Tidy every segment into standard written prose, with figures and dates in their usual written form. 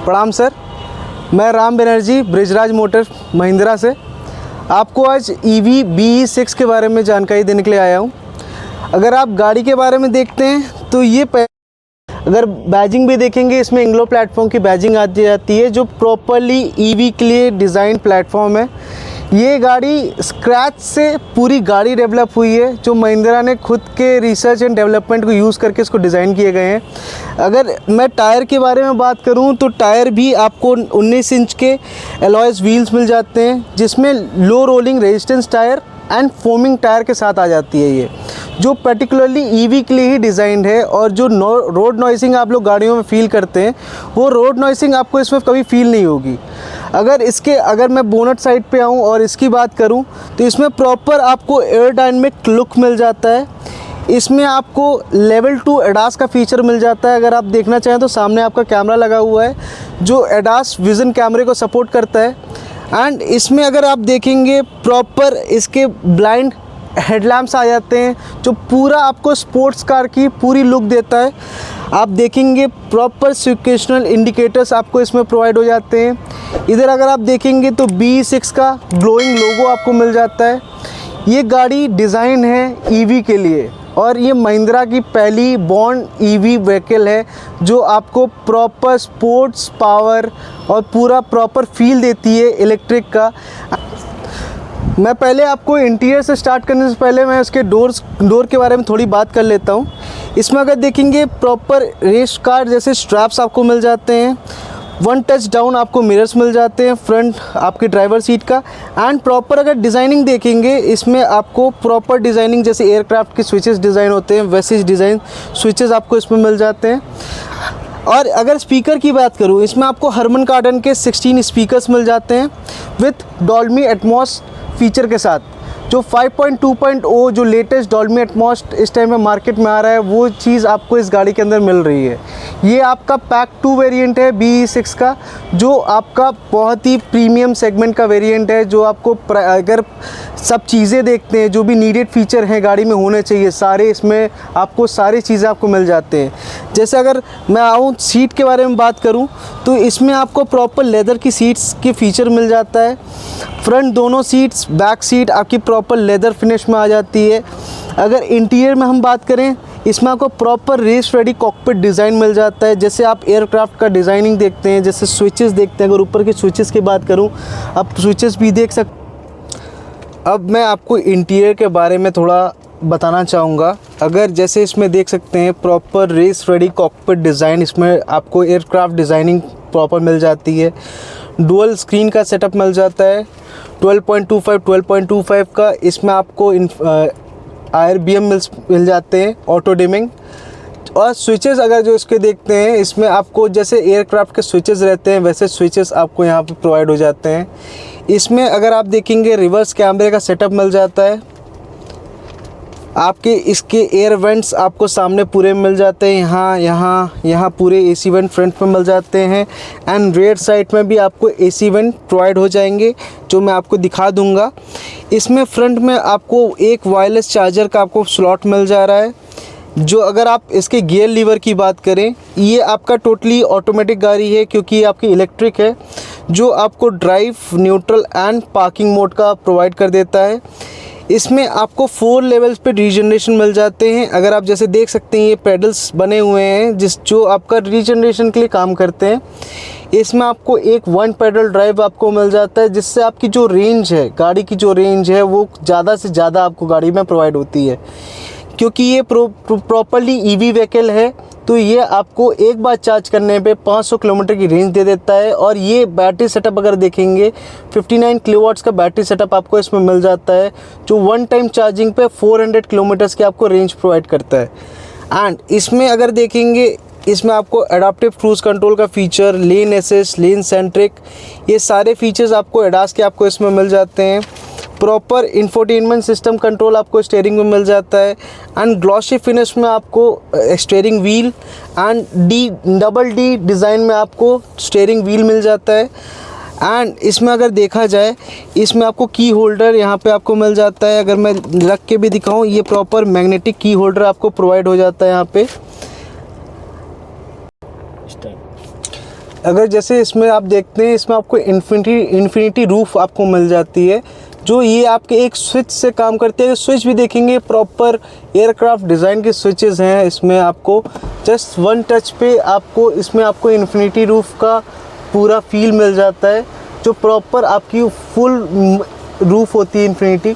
प्रणाम सर, मैं राम बनर्जी ब्रिजराज मोटर महिंद्रा से आपको आज EV BE6 के बारे में जानकारी देने के लिए आया हूँ। अगर आप गाड़ी के बारे में देखते हैं तो ये अगर बैजिंग भी देखेंगे, इसमें एंग्लो प्लेटफॉर्म की बैजिंग आ जाती है जो प्रॉपरली EV के लिए डिज़ाइन प्लेटफॉर्म है। ये गाड़ी स्क्रैच से पूरी गाड़ी डेवलप हुई है, जो महिंद्रा ने खुद के रिसर्च एंड डेवलपमेंट को यूज़ करके इसको डिज़ाइन किए गए हैं। अगर मैं टायर के बारे में बात करूं तो टायर भी आपको 19 इंच के एलॉयज़ व्हील्स मिल जाते हैं, जिसमें low rolling resistance tyre and foaming tyre के साथ आ जाती है। ये जो पर्टिकुलरली EV के लिए ही डिज़ाइंड है, और जो रोड नॉइसिंग आप लोग गाड़ियों में फील करते हैं वो रोड नॉइसिंग आपको इसमें कभी फील नहीं होगी। अगर मैं बोनट साइड पे आऊँ और इसकी बात करूँ तो इसमें प्रॉपर आपको एयरोडायनेमिक लुक मिल जाता है। इसमें आपको लेवल 2 एडास का फीचर मिल जाता है। अगर आप देखना चाहें तो सामने आपका कैमरा लगा हुआ है जो एडास विज़न कैमरे को सपोर्ट करता है। एंड इसमें अगर आप देखेंगे प्रॉपर इसके ब्लाइंड हेडलैम्प्स आ जाते हैं, जो पूरा आपको स्पोर्ट्स कार की पूरी लुक देता है। आप देखेंगे प्रॉपर सिक्वेशनल इंडिकेटर्स आपको इसमें प्रोवाइड हो जाते हैं। इधर अगर आप देखेंगे तो BE6 का ग्लोइंग लोगो आपको मिल जाता है। ये गाड़ी डिज़ाइन है EV के लिए, और ये महिंद्रा की पहली बॉर्न EV व्हीकल है जो आपको प्रॉपर स्पोर्ट्स पावर और पूरा प्रॉपर फील देती है इलेक्ट्रिक का। मैं पहले आपको इंटीरियर से स्टार्ट करने से पहले मैं इसके डोर के बारे में थोड़ी बात कर लेता हूँ। इसमें अगर देखेंगे प्रॉपर रेस कार जैसे स्ट्रैप्स आपको मिल जाते हैं, 1 टच डाउन आपको मिरर्स मिल जाते हैं फ्रंट आपके ड्राइवर सीट का। एंड प्रॉपर अगर डिज़ाइनिंग देखेंगे, इसमें आपको प्रॉपर डिज़ाइनिंग जैसे एयरक्राफ्ट की स्विचेस डिज़ाइन होते हैं वैसे डिज़ाइन स्विचेस आपको इसमें मिल जाते हैं। और अगर स्पीकर की बात करूँ, इसमें आपको हरमन कार्डन के 16 स्पीकर्स मिल जाते हैं विथ डॉल्बी एटमॉस फीचर के साथ। जो 5.2.0 जो लेटेस्ट डॉल्बी एटमॉस इस टाइम में मार्केट में आ रहा है, वो चीज़ आपको इस गाड़ी के अंदर मिल रही है। ये आपका पैक 2 वेरिएंट है BE6 का, जो आपका बहुत ही प्रीमियम सेगमेंट का वेरिएंट है। जो आपको अगर सब चीज़ें देखते हैं, जो भी नीडेड फीचर हैं गाड़ी में होने चाहिए, सारे इसमें आपको सारी चीज़ें आपको मिल जाते हैं। जैसे अगर मैं आऊँ सीट के बारे में बात करूँ तो इसमें आपको प्रॉपर लेदर की सीट्स के फीचर मिल जाता है। फ्रंट दोनों सीट्स, बैक सीट आपकी प्रॉपर लेदर फिनिश में आ जाती है। अगर इंटीरियर में हम बात करें, इसमें आपको proper race ready cockpit design मिल जाता है। जैसे आप एयरक्राफ्ट का डिज़ाइनिंग देखते हैं, जैसे स्विचेस देखते हैं, अगर ऊपर के स्विचेस की बात करूं, आप स्विचेस भी देख सकते। अब मैं आपको इंटीरियर के बारे में थोड़ा बताना चाहूँगा। अगर जैसे इसमें देख सकते हैं proper race ready cockpit design, इसमें आपको एयरक्राफ्ट डिज़ाइनिंग प्रॉपर मिल जाती है। डुअल स्क्रीन का सेटअप मिल जाता है 12.25 का। इसमें आपको IRBM मिल जाते हैं, ऑटो डिमिंग। और स्विचेस अगर जो इसके देखते हैं, इसमें आपको जैसे एयरक्राफ्ट के स्विचेस रहते हैं वैसे स्विचेस आपको यहाँ पे प्रोवाइड हो जाते हैं। इसमें अगर आप देखेंगे रिवर्स कैमरे का सेटअप मिल जाता है। आपके इसके एयर वेंट्स आपको सामने पूरे मिल जाते हैं, यहाँ पूरे AC वेंट फ्रंट में मिल जाते हैं। एंड रेयर साइड में भी आपको AC वेंट प्रोवाइड हो जाएंगे, जो मैं आपको दिखा दूंगा। इसमें फ्रंट में आपको एक वायरलेस चार्जर का आपको स्लॉट मिल जा रहा है। जो अगर आप इसके गियर लीवर की बात करें, ये आपका टोटली ऑटोमेटिक गाड़ी है क्योंकि ये आपकी इलेक्ट्रिक है, जो आपको drive, neutral and parking mode का प्रोवाइड कर देता है। इसमें आपको 4 लेवल्स पे रीजनरेशन मिल जाते हैं। अगर आप जैसे देख सकते हैं, ये पेडल्स बने हुए हैं जो आपका रीजनरेशन के लिए काम करते हैं। इसमें आपको एक 1 पेडल ड्राइव आपको मिल जाता है, जिससे आपकी जो रेंज है, गाड़ी की जो रेंज है, वो ज़्यादा से ज़्यादा आपको गाड़ी में प्रोवाइड होती है। क्योंकि ये प्रॉपरली EV व्हीकल है, तो ये आपको एक बार चार्ज करने पे 500 किलोमीटर की रेंज दे देता है। और ये बैटरी सेटअप अगर देखेंगे, 59 किलोवाट्स का बैटरी सेटअप आपको इसमें मिल जाता है, जो 1 टाइम चार्जिंग पे 400 किलोमीटर्स की आपको रेंज प्रोवाइड करता है। एंड इसमें अगर देखेंगे, इसमें आपको एडाप्टिव क्रूज़ कंट्रोल का फीचर, लेन असिस्ट, लेन सेंट्रिक, ये सारे फीचर्स आपको एडास के आपको इसमें मिल जाते हैं। प्रॉपर इंफोटेनमेंट सिस्टम कंट्रोल आपको स्टीयरिंग में मिल जाता है। एंड ग्लॉसी फिनिश में आपको steering wheel and double D design में आपको स्टीयरिंग व्हील मिल जाता है। एंड इसमें अगर देखा जाए, इसमें आपको की होल्डर यहाँ पे आपको मिल जाता है। अगर मैं रख के भी दिखाऊं, ये प्रॉपर मैग्नेटिक की होल्डर आपको प्रोवाइड हो जाता है यहाँ पे। अगर जैसे इसमें आप देखते हैं, इसमें आपको इन्फिनिटी रूफ आपको मिल जाती है, जो ये आपके एक स्विच से काम करती है। स्विच भी देखेंगे प्रॉपर एयरक्राफ्ट डिज़ाइन के स्विचेस हैं इसमें। आपको जस्ट वन टच पे आपको इसमें आपको इन्फिनिटी रूफ का पूरा फील मिल जाता है, जो प्रॉपर आपकी फुल रूफ होती है इन्फिनिटी।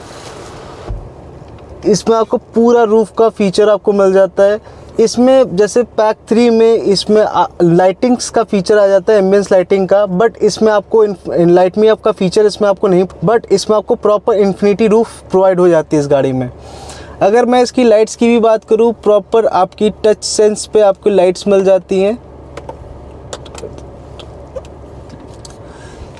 इसमें आपको पूरा रूफ का फीचर आपको मिल जाता है। इसमें जैसे पैक 3 में इसमें लाइटिंग्स का फीचर आ जाता है, एम्बियंस लाइटिंग का, बट इसमें आपको लाइट में आपका फीचर इसमें आपको नहीं, बट इसमें आपको प्रॉपर इन्फिनिटी रूफ प्रोवाइड हो जाती है इस गाड़ी में। अगर मैं इसकी लाइट्स की भी बात करूँ, प्रॉपर आपकी टच सेंस पे आपको लाइट्स मिल जाती हैं।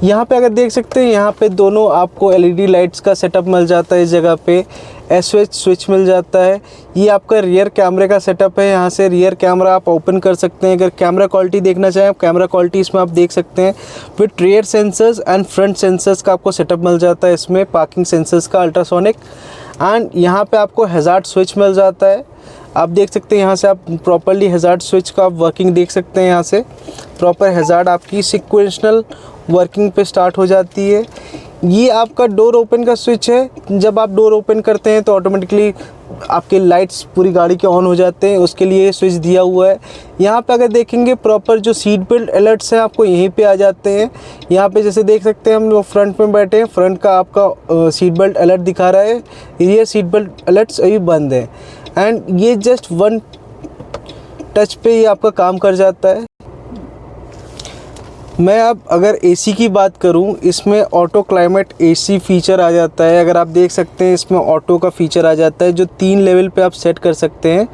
यहाँ पे अगर देख सकते हैं, यहाँ पे दोनों आपको एलईडी लाइट्स का सेटअप मिल जाता है। इस जगह पे एसओएच स्विच मिल जाता है। ये आपका रियर कैमरे का सेटअप है, यहाँ से रियर कैमरा आप ओपन कर सकते हैं। अगर कैमरा क्वालिटी देखना चाहें आप, कैमरा क्वालिटी इसमें आप देख सकते हैं। With rear sensors and front sensors का आपको सेटअप मिल जाता है इसमें, पार्किंग सेंसर्स का अल्ट्रासोनिक। एंड यहाँ पे आपको हैज़ार्ड स्विच मिल जाता है। आप देख सकते हैं यहाँ से आप प्रॉपरली हैज़ार्ड स्विच का आप वर्किंग देख सकते हैं। यहाँ से प्रॉपर हैज़ार्ड आपकी सिक्वेंशनल वर्किंग पे स्टार्ट हो जाती है। ये आपका डोर ओपन का स्विच है। जब आप डोर ओपन करते हैं तो ऑटोमेटिकली आपके लाइट्स पूरी गाड़ी के ऑन हो जाते हैं, उसके लिए स्विच दिया हुआ है। यहाँ पे अगर देखेंगे प्रॉपर जो सीट बेल्ट अलर्ट्स हैं आपको यहीं पे आ जाते हैं। यहाँ पे जैसे देख सकते हैं हम लोग फ्रंट में बैठे हैं, फ्रंट का आपका सीट बेल्ट अलर्ट दिखा रहा है। ये सीट बेल्ट अलर्ट्स अभी बंद है एंड ये जस्ट वन टच पे ये आपका काम कर जाता है। मैं अब अगर एसी की बात करूं, इसमें ऑटो क्लाइमेट एसी फीचर आ जाता है। अगर आप देख सकते हैं इसमें ऑटो का फीचर आ जाता है, जो 3 लेवल पे आप सेट कर सकते हैं।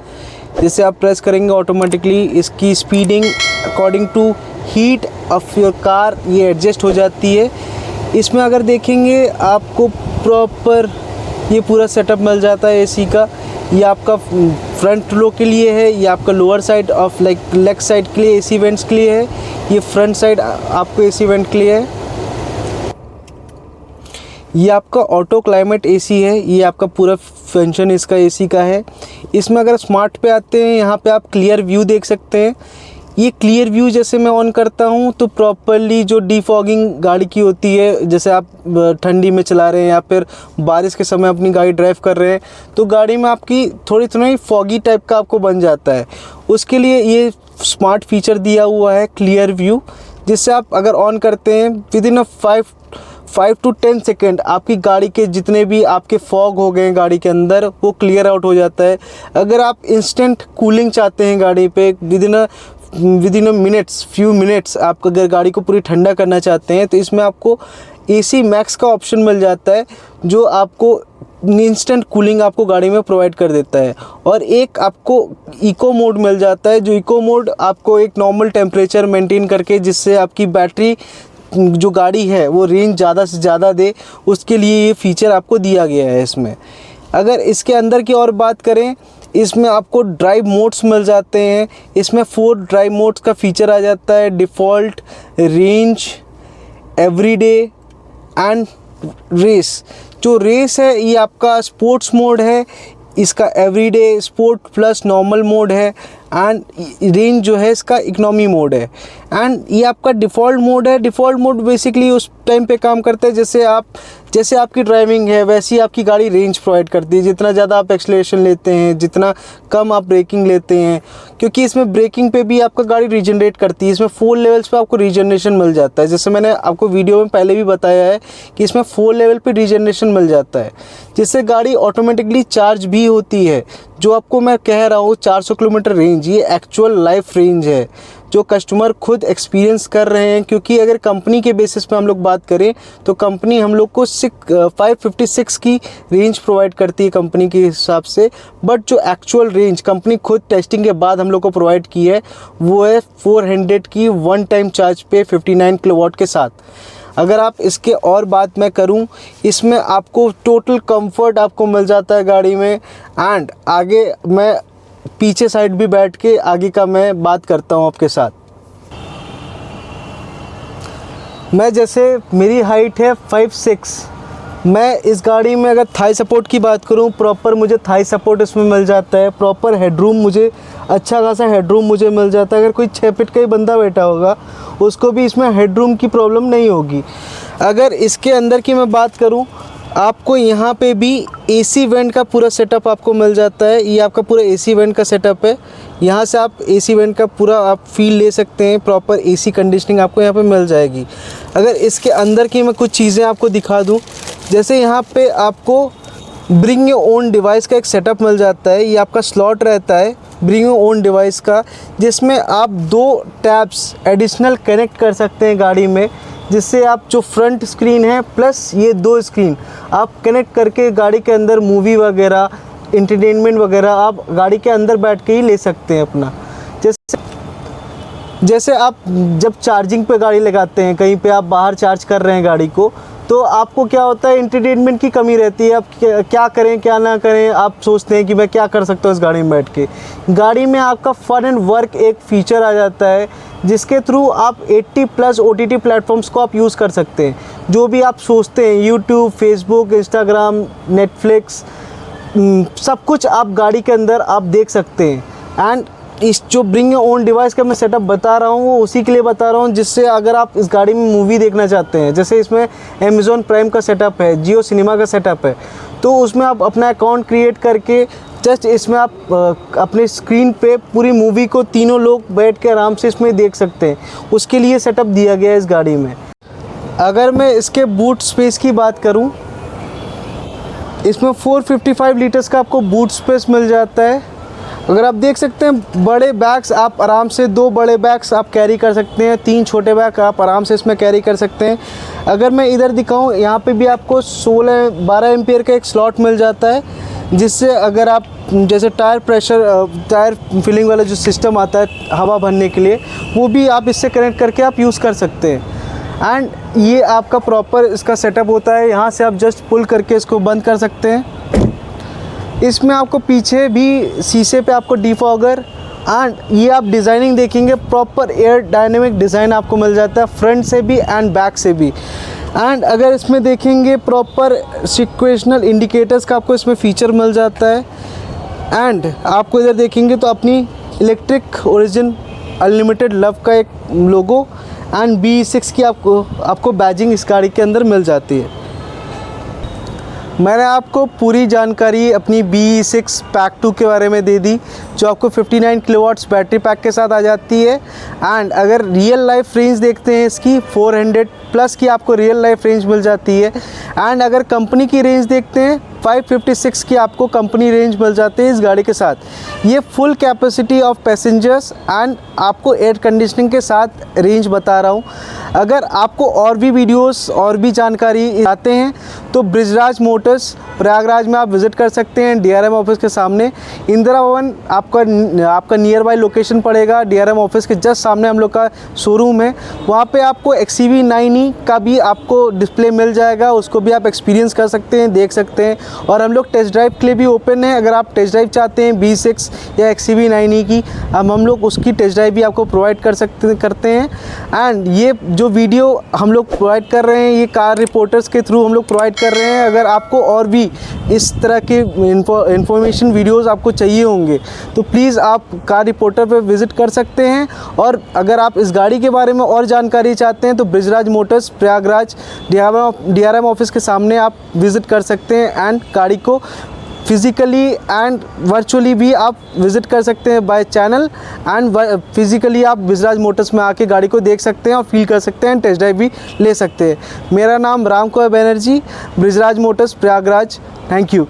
जैसे आप प्रेस करेंगे ऑटोमेटिकली इसकी speeding according to heat of your car ये एडजस्ट हो जाती है। इसमें अगर देखेंगे आपको प्रॉपर ये पूरा सेटअप मिल जाता है एसी का। ये आपका फ्रंट लो के लिए है, ये आपका lower side of like leg side के लिए एसी वेंट्स के लिए है, ये फ्रंट साइड आपको एसी वेंट के लिए है। ये आपका ऑटो क्लाइमेट एसी है, ये आपका पूरा फंक्शन इसका एसी का है। इसमें अगर स्मार्ट पे आते हैं, यहाँ पे आप क्लियर व्यू देख सकते हैं। ये क्लियर व्यू जैसे मैं ऑन करता हूँ तो प्रॉपरली जो डिफॉगिंग गाड़ी की होती है, जैसे आप ठंडी में चला रहे हैं या फिर बारिश के समय अपनी गाड़ी ड्राइव कर रहे हैं तो गाड़ी में आपकी थोड़ी फॉगी टाइप का आपको बन जाता है। उसके लिए ये स्मार्ट फीचर दिया हुआ है क्लियर व्यू, जिससे आप अगर ऑन करते हैं विद इन 5 to 10 सेकेंड आपकी गाड़ी के जितने भी आपके फॉग हो गए गाड़ी के अंदर वो क्लियर आउट हो जाता है। अगर आप इंस्टेंट कूलिंग चाहते हैं गाड़ी पे with in minutes few minutes, आप अगर गाड़ी को पूरी ठंडा करना चाहते हैं तो इसमें आपको एसी मैक्स का ऑप्शन मिल जाता है, जो आपको इंस्टेंट कूलिंग आपको गाड़ी में प्रोवाइड कर देता है। और एक आपको इको मोड मिल जाता है, जो इको मोड आपको एक नॉर्मल टेम्परेचर मेंटेन करके, जिससे आपकी बैटरी जो गाड़ी है वो रेंज ज़्यादा से ज़्यादा दे, उसके लिए ये फीचर आपको दिया गया है इसमें। अगर इसके अंदर की और बात करें, इसमें आपको ड्राइव मोड्स मिल जाते हैं। इसमें 4 ड्राइव मोड्स का फीचर आ जाता है, default, range, everyday and race. जो रेस है ये आपका स्पोर्ट्स मोड है, इसका everyday, sport plus normal mode है एंड रेंज जो है इसका इकोनॉमी मोड है। एंड ये आपका डिफ़ॉल्ट मोड है। डिफ़ॉल्ट मोड बेसिकली उस टाइम पे काम करता है जैसे आपकी ड्राइविंग है वैसी आपकी गाड़ी रेंज प्रोवाइड करती है। जितना ज़्यादा आप एक्सेलरेशन लेते हैं, जितना कम आप ब्रेकिंग लेते हैं, क्योंकि इसमें ब्रेकिंग पे भी आपका गाड़ी रीजनरेट करती है। इसमें 4 लेवल्स पे आपको रीजनरेशन मिल जाता है। जैसे मैंने आपको वीडियो में पहले भी बताया है कि इसमें 4 लेवल पे रीजनरेशन मिल जाता है, जिससे गाड़ी ऑटोमेटिकली चार्ज भी होती है। जो आपको मैं कह रहा हूँ 400 किलोमीटर रेंज, ये एक्चुअल लाइफ रेंज है जो कस्टमर खुद एक्सपीरियंस कर रहे हैं। क्योंकि अगर कंपनी के बेसिस पे हम लोग बात करें तो कंपनी हम लोग को 556 की रेंज प्रोवाइड करती है कंपनी के हिसाब से, बट जो एक्चुअल रेंज कंपनी खुद टेस्टिंग के बाद हम लोग को प्रोवाइड की है वो है 400 की वन टाइम चार्ज पे 59 किलोवाट के साथ। अगर आप इसके और बात मैं करूं, इसमें आपको टोटल कंफर्ट आपको मिल जाता है गाड़ी में। एंड आगे मैं पीछे साइड भी बैठ के आगे का मैं बात करता हूं आपके साथ। मैं जैसे मेरी हाइट है 5'6", मैं इस गाड़ी में अगर थाई सपोर्ट की बात करूं, प्रॉपर मुझे थाई सपोर्ट इसमें मिल जाता है। प्रॉपर हेडरूम मुझे अच्छा खासा हेडरूम मुझे मिल जाता है। अगर कोई 6 फीट का ही बंदा बैठा होगा उसको भी इसमें हेडरूम की प्रॉब्लम नहीं होगी। अगर इसके अंदर की मैं बात करूं, आपको यहाँ पे भी एसी वेंट का पूरा सेटअप आपको मिल जाता है। ये आपका पूरा एसी वेंट का सेटअप है। यहाँ से आप एसी वेंट का पूरा आप फील ले सकते हैं। प्रॉपर एसी कंडीशनिंग आपको यहाँ पे मिल जाएगी। अगर इसके अंदर की मैं कुछ चीज़ें आपको दिखा दूँ, जैसे यहाँ पे आपको ब्रिंग योर ओन डिवाइस का एक सेटअप मिल जाता है। ये आपका स्लॉट रहता है ब्रिंग योर ओन डिवाइस का, जिसमें आप 2 टैब्स एडिशनल कनेक्ट कर सकते हैं गाड़ी में, जिससे आप जो फ्रंट स्क्रीन है प्लस ये 2 स्क्रीन आप कनेक्ट करके गाड़ी के अंदर मूवी वगैरह, इंटरटेनमेंट वगैरह आप गाड़ी के अंदर बैठ के ही ले सकते हैं अपना। जैसे आप जब चार्जिंग पे गाड़ी लगाते हैं, कहीं पे आप बाहर चार्ज कर रहे हैं गाड़ी को, तो आपको क्या होता है, एंटरटेनमेंट की कमी रहती है। आप क्या करें क्या ना करें, आप सोचते हैं कि मैं क्या कर सकता हूँ इस गाड़ी में बैठ के। गाड़ी में आपका फन एंड वर्क एक फ़ीचर आ जाता है, जिसके थ्रू आप 80+ OTT प्लेटफॉर्म्स को आप यूज़ कर सकते हैं। जो भी आप सोचते हैं, यूट्यूब, फेसबुक, इंस्टाग्राम, नेटफ्लिक्स, सब कुछ आप गाड़ी के अंदर आप देख सकते हैं। एंड इस जो ब्रिंग योर ओन डिवाइस का मैं सेटअप बता रहा हूँ, वो उसी के लिए बता रहा हूँ जिससे अगर आप इस गाड़ी में मूवी देखना चाहते हैं, जैसे इसमें अमेज़ॉन प्राइम का सेटअप है, जियो सिनेमा का सेटअप है, तो उसमें आप अपना अकाउंट क्रिएट करके जस्ट इसमें आप अपने स्क्रीन पे पूरी मूवी को तीनों लोग बैठ के आराम से इसमें देख सकते हैं। उसके लिए सेटअप दिया गया है इस गाड़ी में। अगर मैं इसके बूट स्पेस की बात करूँ, इसमें 455 लीटर्स का आपको बूट स्पेस मिल जाता है। अगर आप देख सकते हैं, बड़े बैग्स आप आराम से 2 बड़े बैग्स आप कैरी कर सकते हैं, 3 छोटे बैग आप आराम से इसमें कैरी कर सकते हैं। अगर मैं इधर दिखाऊं, यहाँ पे भी आपको 12 एम्पियर का एक स्लॉट मिल जाता है, जिससे अगर आप जैसे टायर प्रेशर, टायर फिलिंग वाला जो सिस्टम आता है हवा भरने के लिए, वो भी आप इससे कनेक्ट करके आप यूज़ कर सकते हैं। एंड ये आपका प्रॉपर इसका सेटअप होता है। यहाँ से आप जस्ट पुल करके इसको बंद कर सकते हैं। इसमें आपको पीछे भी शीशे पे आपको डिफॉगर एंड ये आप डिज़ाइनिंग देखेंगे, प्रॉपर एयर डायनेमिक डिज़ाइन आपको मिल जाता है, फ्रंट से भी एंड बैक से भी। एंड अगर इसमें देखेंगे, प्रॉपर सिक्वेशनल इंडिकेटर्स का आपको इसमें फ़ीचर मिल जाता है। एंड आपको इधर देखेंगे तो अपनी इलेक्ट्रिक ओरिजिन अनलिमिटेड लव का एक लोगो एंड BE6 की आपको बैजिंग इस गाड़ी के अंदर मिल जाती है। मैंने आपको पूरी जानकारी अपनी BE6 पैक 2 के बारे में दे दी, जो आपको 59 किलोवाट्स बैटरी पैक के साथ आ जाती है। एंड अगर रियल लाइफ रेंज देखते हैं इसकी 400+ की आपको रियल लाइफ रेंज मिल जाती है। एंड अगर कंपनी की रेंज देखते हैं 556 की आपको कंपनी रेंज मिल जाती है इस गाड़ी के साथ। ये full capacity of passengers and आपको एयर कंडीशनिंग के साथ रेंज बता रहा हूँ। अगर आपको और भी वीडियोस और भी जानकारी चाहते हैं तो बृजराज मोटर्स प्रयागराज में आप विज़िट कर सकते हैं। DRM ऑफिस के सामने इंदिरा भवन आपका नियर बाई लोकेशन पड़ेगा। DRM ऑफिस के जस्ट सामने हम लोग का शोरूम है। वहाँ पे आपको XCV 9e का भी आपको डिस्प्ले मिल जाएगा, उसको भी आप एक्सपीरियंस कर सकते हैं, देख सकते हैं। और हम लोग टेस्ट ड्राइव के लिए भी ओपन है। अगर आप टेस्ट ड्राइव चाहते हैं BE6 या XCV 9e की, हम लोग उसकी टेस्ट ड्राइव भी आपको प्रोवाइड करते हैं। एंड ये जो वीडियो हम लोग प्रोवाइड कर रहे हैं, ये कार रिपोर्टर्स के थ्रू हम लोग प्रोवाइड कर रहे हैं। अगर आपको और भी इस तरह के इंफॉर्मेशन वीडियोस आपको चाहिए होंगे तो प्लीज़ आप कार रिपोर्टर पे विज़िट कर सकते हैं। और अगर आप इस गाड़ी के बारे में और जानकारी चाहते हैं तो Brijraj Motors Prayagraj DRM office के सामने आप विज़िट कर सकते हैं। एंड गाड़ी को फिज़िकली एंड वर्चुअली भी आप विज़िट कर सकते हैं बाय चैनल। एंड फिज़िकली आप बृजराज मोटर्स में आके गाड़ी को देख सकते हैं और फील कर सकते हैं, टेस्ट ड्राइव भी ले सकते हैं। मेरा नाम Ram Kumar Banerjee, Brijraj Motors Prayagraj. Thank you.